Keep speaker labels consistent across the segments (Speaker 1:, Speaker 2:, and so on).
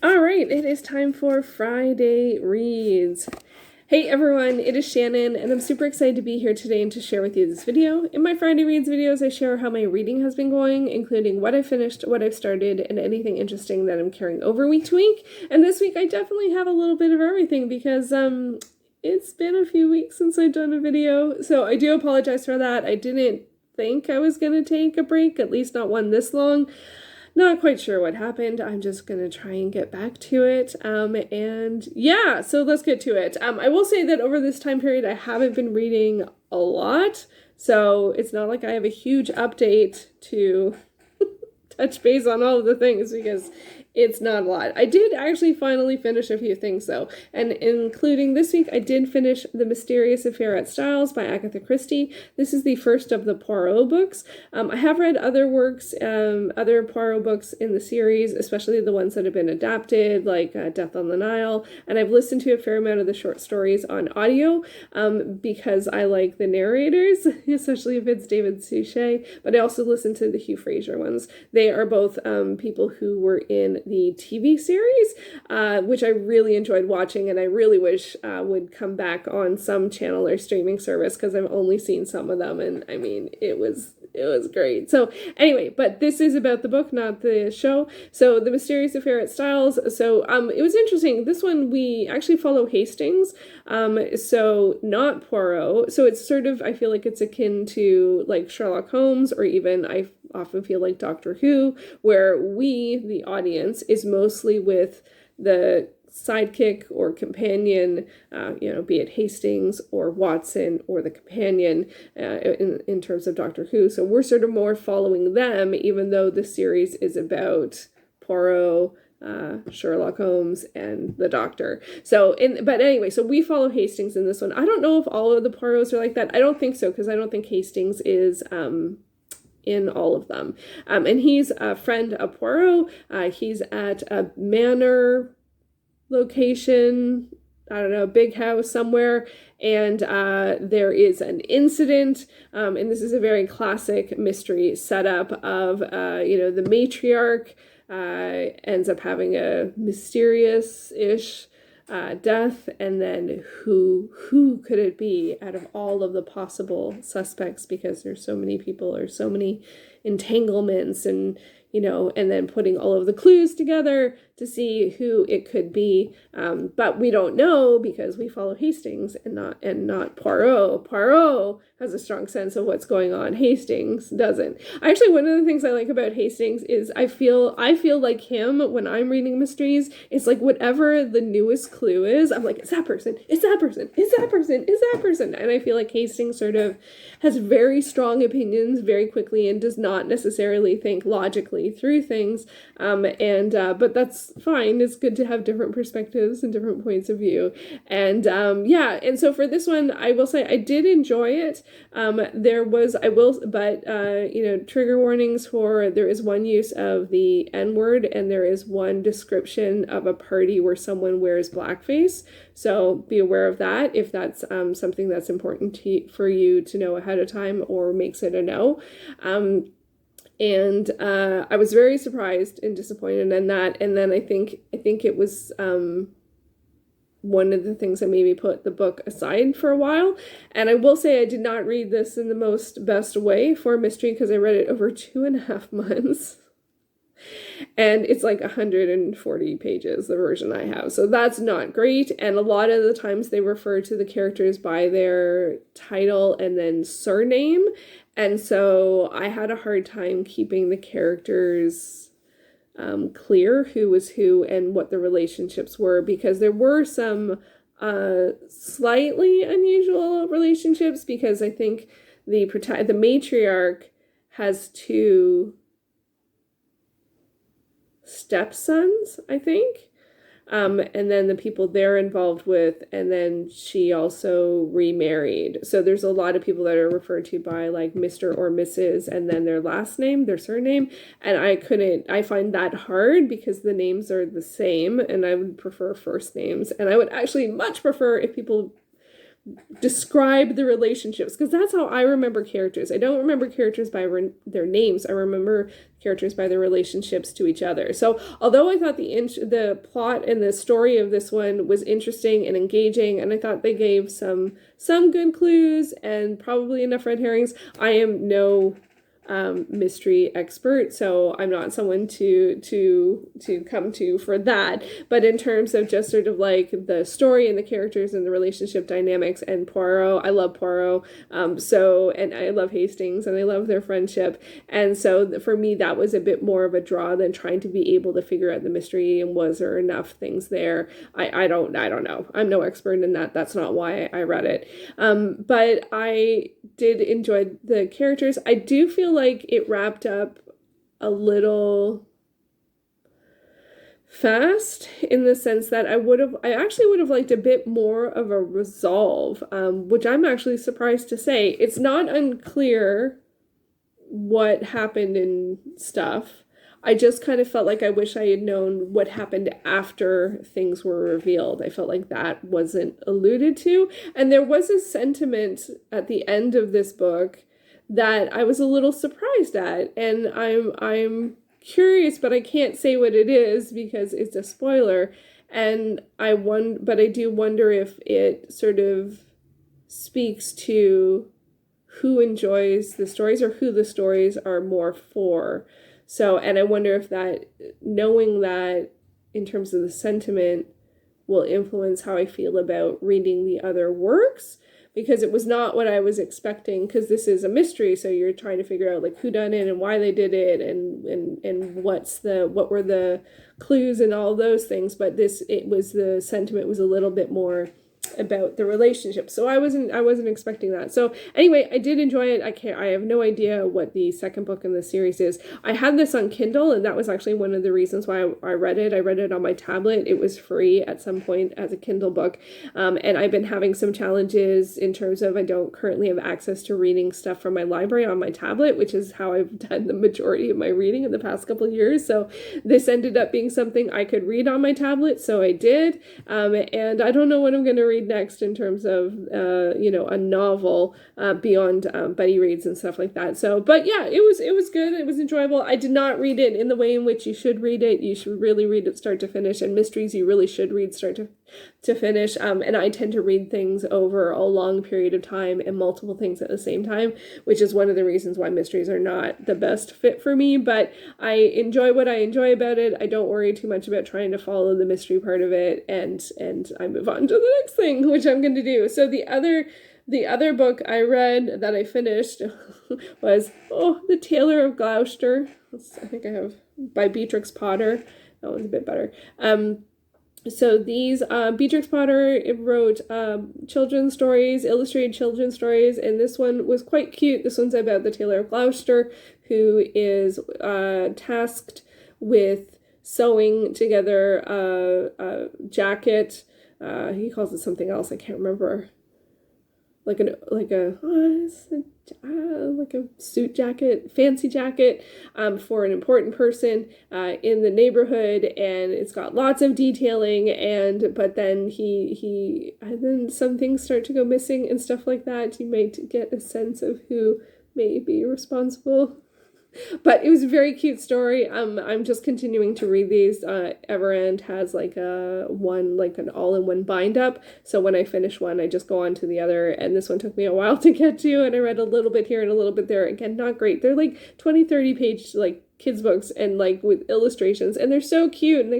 Speaker 1: All right, it is time for Friday Reads. Hey everyone, it is Shannon, and I'm super excited to be here today and to share with you this video. In my Friday Reads videos, I share how my reading has been going, including what I finished, what I've started, and anything interesting that I'm carrying over week to week. And this week I definitely have a little bit of everything because it's been a few weeks since I've done a video, so I do apologize for that. I didn't think I was going to take a break, at least not one this long. Not quite sure what happened. I'm just going to try and get back to it. And yeah, so let's get to it. I will say that over this time period, I haven't been reading a lot. So it's not like I have a huge update to touch base on all of the things because it's not a lot. I did actually finally finish a few things though, and including this week, I did finish The Mysterious Affair at Styles by Agatha Christie. This is the first of the Poirot books. I have read other works, other Poirot books in the series, especially the ones that have been adapted, like Death on the Nile, and I've listened to a fair amount of the short stories on audio because I like the narrators, especially if it's David Suchet, but I also listen to the Hugh Fraser ones. They are both people who were in the TV series, which I really enjoyed watching, and I really wish would come back on some channel or streaming service because I've only seen some of them, and I mean, it was great. So anyway, but this is about the book, not the show. So The Mysterious Affair at Styles. So it was interesting. This one we actually follow Hastings, so not Poirot. So it's sort of, I feel like it's akin to like Sherlock Holmes, or even I often feel like Doctor Who, where we, the audience, is mostly with the sidekick or companion, be it Hastings or Watson or the companion in terms of Doctor Who. So we're sort of more following them, even though the series is about Poirot, Sherlock Holmes, and the Doctor. So, but anyway, so we follow Hastings in this one. I don't know if all of the Poirots are like that. I don't think so, because I don't think Hastings is in all of them. And he's a friend of Poirot. He's at a manor location, I don't know, big house somewhere, and there is an incident, and this is a very classic mystery setup of, the matriarch ends up having a mysterious-ish death, and then who could it be out of all of the possible suspects, because there's so many people or so many entanglements, and and then putting all of the clues together to see who it could be. But we don't know because we follow Hastings and not Poirot. Poirot has a strong sense of what's going on. Hastings doesn't. Actually, one of the things I like about Hastings is I feel like him when I'm reading mysteries. It's like whatever the newest clue is, I'm like, it's that person, it's that person, it's that person, it's that person. And I feel like Hastings sort of has very strong opinions very quickly and does not necessarily think logically through things. But that's fine. It's good to have different perspectives and different points of view. And and so for this one, I will say I did enjoy it. Trigger warnings for, there is one use of the N-word, and there is one description of a party where someone wears blackface. So be aware of that if that's something that's important for you to know ahead of time or makes it a no. And I was very surprised and disappointed in that. And then I think it was one of the things that made me put the book aside for a while. And I will say I did not read this in the best way for a mystery, because I read it over 2.5 months. And it's like 140 pages, the version I have. So that's not great. And a lot of the times they refer to the characters by their title and then surname. And so I had a hard time keeping the characters clear who was who and what the relationships were, because there were some slightly unusual relationships, because I think the matriarch has 2 stepsons, I think. And then the people they're involved with, and then she also remarried. So there's a lot of people that are referred to by like Mr. or Mrs. and then their last name, their surname. And I find that hard because the names are the same, and I would prefer first names. And I would actually much prefer if people describe the relationships, because that's how I remember characters. I don't remember characters by their names. I remember characters by their relationships to each other. So although I thought the plot and the story of this one was interesting and engaging, and I thought they gave some good clues and probably enough red herrings, I am no mystery expert, so I'm not someone to come to for that. But in terms of just sort of like the story and the characters and the relationship dynamics and Poirot, I love Poirot, and I love Hastings and I love their friendship, and so for me that was a bit more of a draw than trying to be able to figure out the mystery and was there enough things there. I don't know. I'm no expert in that. That's not why I read it. But I did enjoy the characters. I do feel like it wrapped up a little fast in the sense that I actually would have liked a bit more of a resolve, which I'm actually surprised to say. It's not unclear what happened and stuff. I just kind of felt like I wish I had known what happened after things were revealed. I felt like that wasn't alluded to. And there was a sentiment at the end of this book that I was a little surprised at. And I'm curious, but I can't say what it is because it's a spoiler. And but I do wonder if it sort of speaks to who enjoys the stories or who the stories are more for. So, and I wonder if that, knowing that in terms of the sentiment, will influence how I feel about reading the other works, because it was not what I was expecting, because this is a mystery, so you're trying to figure out like who done it and why they did it and what were the clues and all those things. But the sentiment was a little bit more about the relationship, so I wasn't expecting that. So anyway, I did enjoy it. I have no idea what the second book in the series is. I had this on Kindle, and that was actually one of the reasons why I read it. I read it on my tablet. It was free at some point as a Kindle book, and I've been having some challenges in terms of I don't currently have access to reading stuff from my library on my tablet, which is how I've done the majority of my reading in the past couple of years. So this ended up being something I could read on my tablet, so I did, and I don't know what I'm going to read next in terms of a novel beyond buddy reads and stuff like that. So, but yeah, it was good. It was enjoyable. I did not read it in the way in which you should read it. You should really read it start to finish, and mysteries you really should read start to finish. And I tend to read things over a long period of time and multiple things at the same time, which is one of the reasons why mysteries are not the best fit for me. But I enjoy what I enjoy about it. I don't worry too much about trying to follow the mystery part of it, and I move on to the next thing, which I'm going to do. So the other book I read that I finished was The Tailor of Gloucester. I think I have by Beatrix Potter. That one's a bit better. So these Beatrix Potter wrote children's stories, illustrated children's stories, and this one was quite cute. This one's about the Tailor of Gloucester, who is tasked with sewing together a jacket. He calls it something else. I can't remember. Like a suit jacket, fancy jacket, for an important person in the neighborhood, and it's got lots of detailing. But then then some things start to go missing and stuff like that. You might get a sense of who may be responsible. But it was a very cute story. I'm just continuing to read these. Everend has like an all-in-one bind up. So when I finish one, I just go on to the other. And this one took me a while to get to, and I read a little bit here and a little bit there. Again, not great. They're like 20, 30 page like kids books and like with illustrations, and they're so cute. And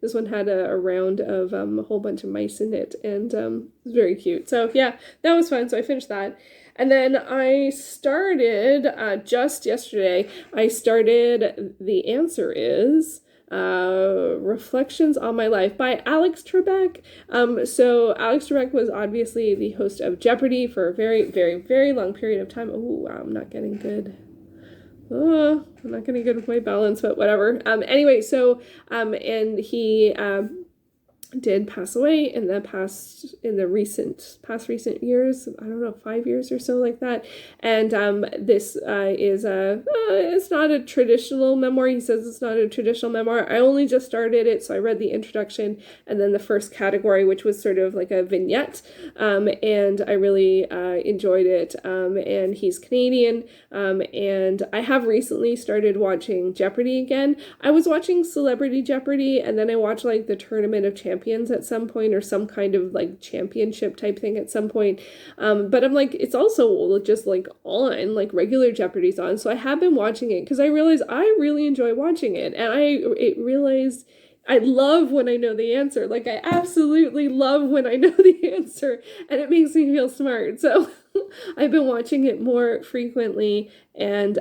Speaker 1: this one had a round of a whole bunch of mice in it, and it was very cute. So yeah, that was fun. So I finished that. And then I started, just yesterday, The Answer Is, Reflections on My Life by Alex Trebek. So Alex Trebek was obviously the host of Jeopardy for a very, very, very long period of time. Oh, wow, I'm not getting good. I'm not getting good with my balance, but whatever. Anyway, so, and he did pass away in the past recent years. I don't know, 5 years or so, like that. And this is it's not a traditional memoir. He says it's not a traditional memoir. I only just started it, so I read the introduction and then the first category, which was sort of like a vignette, and I really enjoyed it. And he's Canadian, and I have recently started watching Jeopardy again. I was watching Celebrity Jeopardy, and then I watched like the Tournament of Champions at some point, or some kind of like championship type thing at some point. But I'm like, it's also just like on, like regular Jeopardy's on. So I have been watching it because I realized I really enjoy watching it. And I realized I love when I know the answer. Like, I absolutely love when I know the answer, and it makes me feel smart. So I've been watching it more frequently, and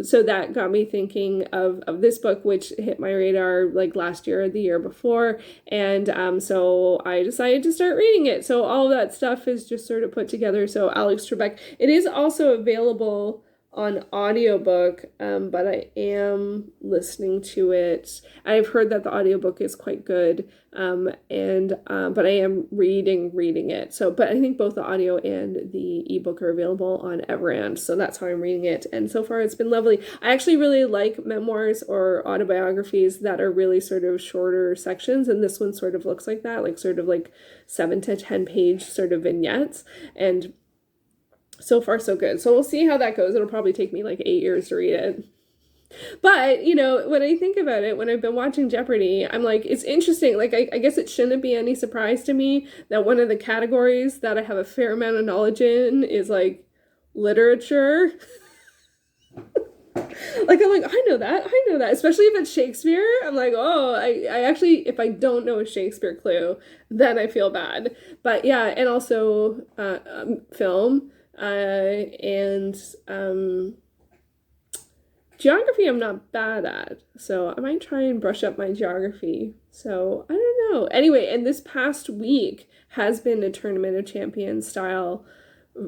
Speaker 1: so that got me thinking of this book, which hit my radar like last year or the year before, and so I decided to start reading it. So all of that stuff is just sort of put together. So Alex Trebek. It is also available on audiobook, but I am listening to it. I've heard that the audiobook is quite good, but I am reading it. So, but I think both the audio and the ebook are available on Everand, so that's how I'm reading it. And so far, it's been lovely. I actually really like memoirs or autobiographies that are really sort of shorter sections, and this one sort of looks like that, like sort of like 7 to 10 page sort of vignettes, and so far, so good. So we'll see how that goes. It'll probably take me like 8 years to read it. But, you know, when I think about it, when I've been watching Jeopardy, I'm like, it's interesting. Like, I guess it shouldn't be any surprise to me that one of the categories that I have a fair amount of knowledge in is like literature. Like, I'm like, I know that, especially if it's Shakespeare. I'm like, oh, I actually, if I don't know a Shakespeare clue, then I feel bad. But yeah, and also film. And geography I'm not bad at, so I might try and brush up my geography. So I don't know. Anyway, and this past week has been a Tournament of Champions style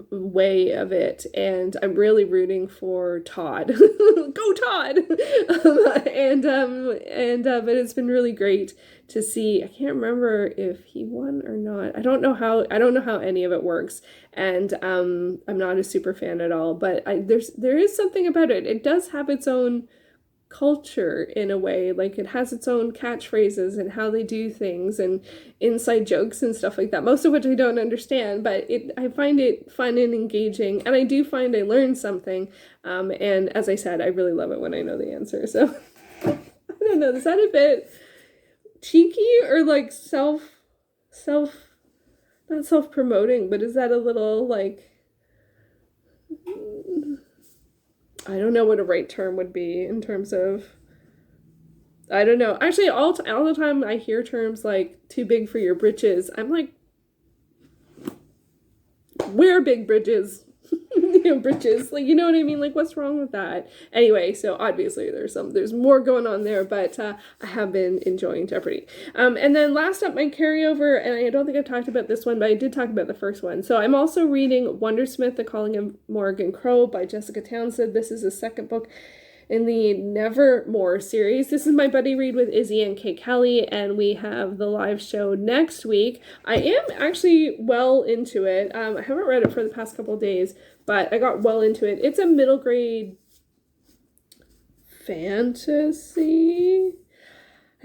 Speaker 1: way of it, and I'm really rooting for Todd. Go Todd! But it's been really great to see. I can't remember if he won or not. I don't know how any of it works, and I'm not a super fan at all, but there is something about it. It does have its own culture in a way. Like, it has its own catchphrases and how they do things and inside jokes and stuff like that, most of which I don't understand, but I find it fun and engaging, and I do find I learn something, and as I said, I really love it when I know the answer. So I don't know, is that a bit cheeky or like not self-promoting, but is that a little like, I don't know what a right term would be in terms of, I don't know. Actually, all the time I hear terms like too big for your britches, I'm like, wear big britches. Britches. Like, you know what I mean? Like, what's wrong with that? Anyway, so obviously there's more going on there, but I have been enjoying Jeopardy. And then last up, my carryover, and I don't think I've talked about this one, but I did talk about the first one. So I'm also reading Wundersmith, The Calling of Morrigan Crow by Jessica Townsend. This is the second book in the Nevermoor series. This is my buddy read with Izzy and Kate Kelly, and we have the live show next week. I am actually well into it. I haven't read it for the past couple of days, but I got well into it. It's a middle grade fantasy.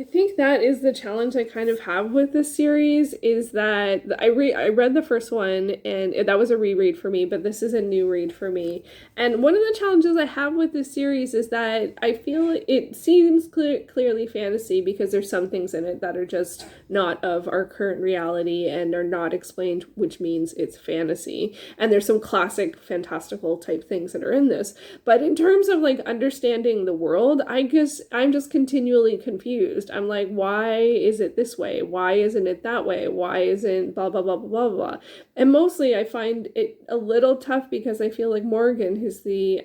Speaker 1: I think that is the challenge I kind of have with this series, is that I read the first one, and that was a reread for me, but this is a new read for me. And one of the challenges I have with this series is that I feel it seems clearly fantasy because there's some things in it that are just not of our current reality and are not explained, which means it's fantasy. And there's some classic fantastical type things that are in this. But in terms of like understanding the world, I guess I'm just continually confused. I'm like, why is it this way? Why isn't it that way? Why isn't blah, blah, blah, blah, blah, blah. And mostly I find it a little tough because I feel like Morrigan, who's the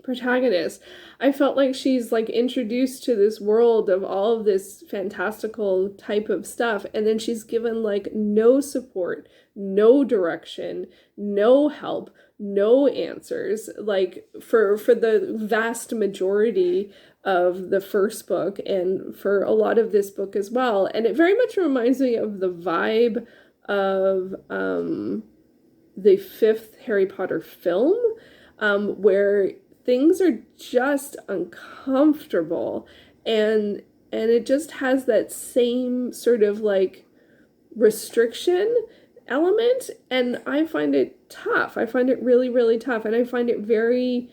Speaker 1: protagonist, I felt like she's like introduced to this world of all of this fantastical type of stuff, and then she's given like no support, no direction, no help, no answers, like for the vast majority of the first book and for a lot of this book as well. And it very much reminds me of the vibe of the fifth Harry Potter film, where things are just uncomfortable, and it just has that same sort of like restriction element, and I find it tough. I find it really, really tough, and I find it very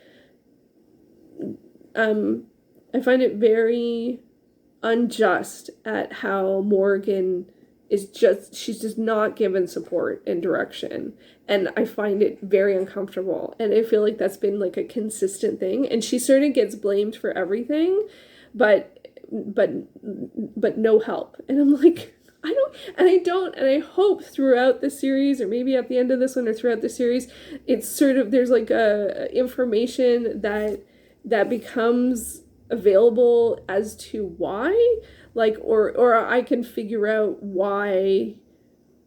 Speaker 1: unjust at how Morrigan she's just not given support and direction, and I find it very uncomfortable, and I feel like that's been like a consistent thing, and she sort of gets blamed for everything, but no help, and I'm like, I hope throughout the series, or maybe at the end of this one or throughout the series, it's sort of, there's like a information that becomes available as to why, like, or I can figure out why,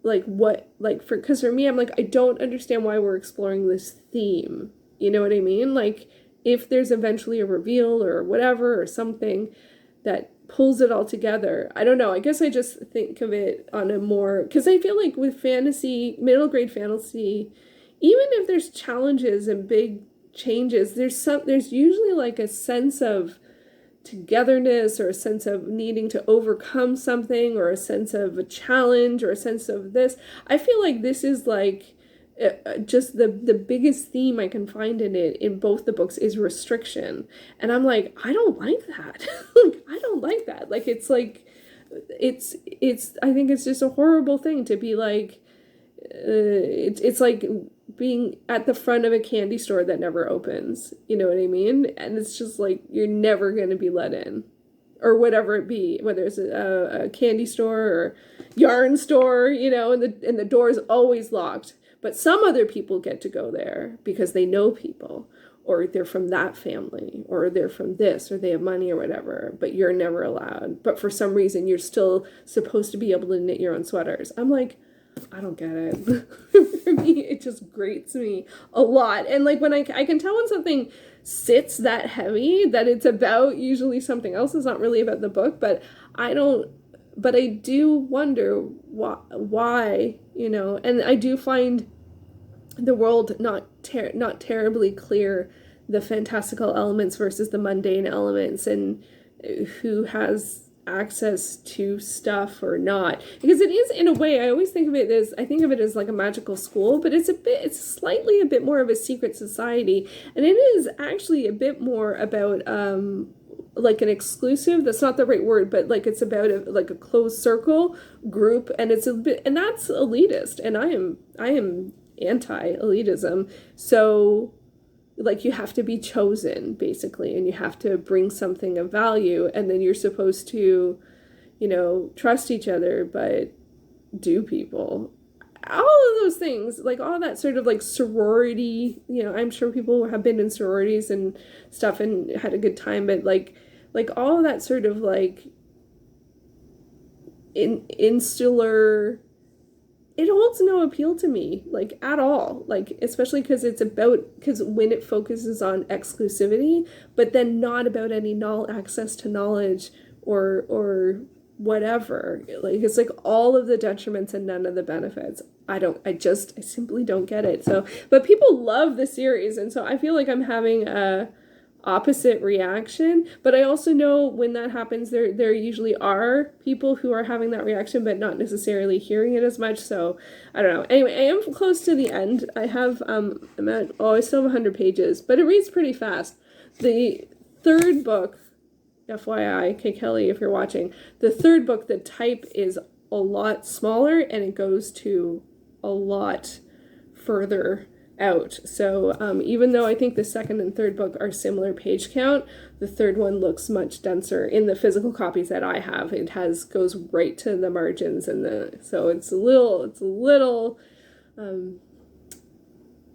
Speaker 1: like, what, like, because for me, I'm like, I don't understand why we're exploring this theme. You know what I mean? Like, if there's eventually a reveal or whatever, or something that pulls it all together. I don't know. I guess I just think of it on a more, because I feel like with fantasy, middle grade fantasy, even if there's challenges and big changes, there's usually like a sense of togetherness, or a sense of needing to overcome something, or a sense of a challenge, or a sense of this. I feel like this is like just the biggest theme I can find in it, in both the books, is restriction, and I'm like, I don't like that. Like, I don't like that. Like, it's like, it's I think it's just a horrible thing to be like, it's like being at the front of a candy store that never opens, you know what I mean? And it's just like, you're never going to be let in, or whatever it be, whether it's a candy store or yarn store, you know, and the door is always locked, but some other people get to go there because they know people, or they're from that family, or they're from this, or they have money or whatever, but you're never allowed. But for some reason, you're still supposed to be able to knit your own sweaters. I'm like, I don't get it. For me, it just grates me a lot. And like, when I can tell when something sits that heavy, that it's about usually something else. It's not really about the book, but I do wonder why, you know, and I do find the world not terribly clear, the fantastical elements versus the mundane elements, and who has access to stuff or not, because it is, in a way, I always think of it as like a magical school, but it's slightly a bit more of a secret society, and it is actually a bit more about like an exclusive, that's not the right word, but like it's about like a closed circle group, and it's a bit, and that's elitist, and I am anti-elitism. So like, you have to be chosen, basically, and you have to bring something of value, and then you're supposed to, you know, trust each other, but do people, all of those things, like all that sort of like sorority, you know, I'm sure people have been in sororities and stuff and had a good time, but like all of that sort of like insular, it holds no appeal to me, like, at all, like, especially because when it focuses on exclusivity, but then not about any access to knowledge or whatever, like, it's like all of the detriments and none of the benefits. I simply don't get it. So, but people love the series, and so I feel like I'm having a opposite reaction, but I also know when that happens, there usually are people who are having that reaction but not necessarily hearing it as much. So I don't know. Anyway, I am close to the end. I have I still have 100 pages, but it reads pretty fast. The third book, FYI, K Kelly, if you're watching, the third book, the type is a lot smaller and it goes to a lot further out. So even though I think the second and third book are similar page count, the third one looks much denser in the physical copies that I have. It goes right to the margins, and so it's a little I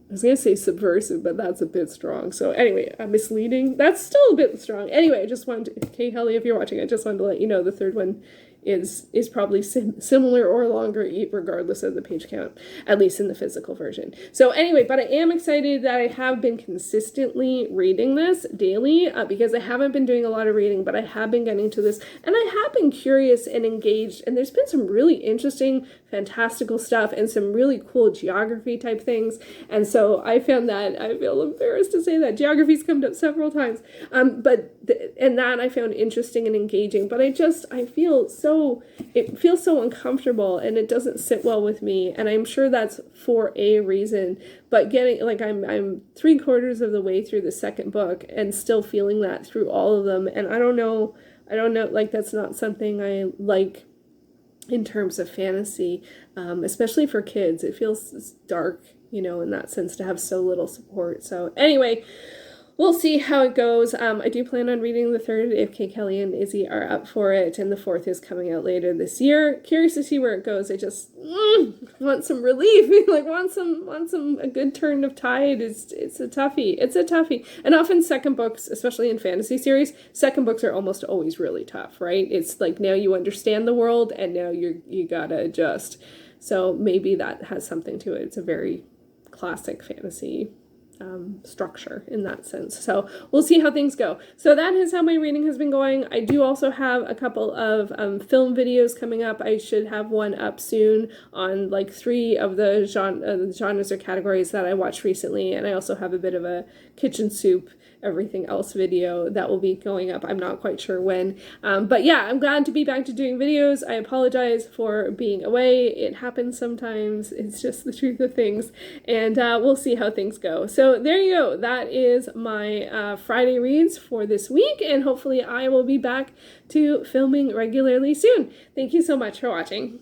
Speaker 1: was gonna say subversive, but that's a bit strong. So anyway, misleading, that's still a bit strong. Anyway, I just wanted to, Kay Kelly, if you're watching, I just wanted to let you know the third one is probably similar or longer regardless of the page count, at least in the physical version. So anyway, but I am excited that I have been consistently reading this daily because I haven't been doing a lot of reading, but I have been getting to this, and I have been curious and engaged, and there's been some really interesting, fantastical stuff and some really cool geography type things. And so I found that, I feel embarrassed to say that, geography's come up several times, and that I found interesting and engaging, but it feels so uncomfortable, and it doesn't sit well with me, and I'm sure that's for a reason. But getting, like, I'm 3/4 of the way through the second book and still feeling that through all of them, and I don't know, like, that's not something I like in terms of fantasy, especially for kids. It feels dark, in that sense, to have so little support. So anyway, we'll see how it goes. I do plan on reading the third if Kay Kelly and Izzy are up for it, and the fourth is coming out later this year. Curious to see where it goes. I just want some relief, like want a good turn of tide. It's a toughie. It's a toughie. And often second books, especially in fantasy series, second books are almost always really tough, right? It's like now you understand the world, and now you gotta adjust. So maybe that has something to it. It's a very classic fantasy structure in that sense. So we'll see how things go. So that is how my reading has been going. I do also have a couple of film videos coming up. I should have one up soon on like 3 of the genres or categories that I watched recently, and I also have a bit of a kitchen soup everything else video that will be going up. I'm not quite sure when. But yeah, I'm glad to be back to doing videos. I apologize for being away. It happens sometimes. It's just the truth of things. And we'll see how things go. So there you go. That is my Friday reads for this week. And hopefully I will be back to filming regularly soon. Thank you so much for watching.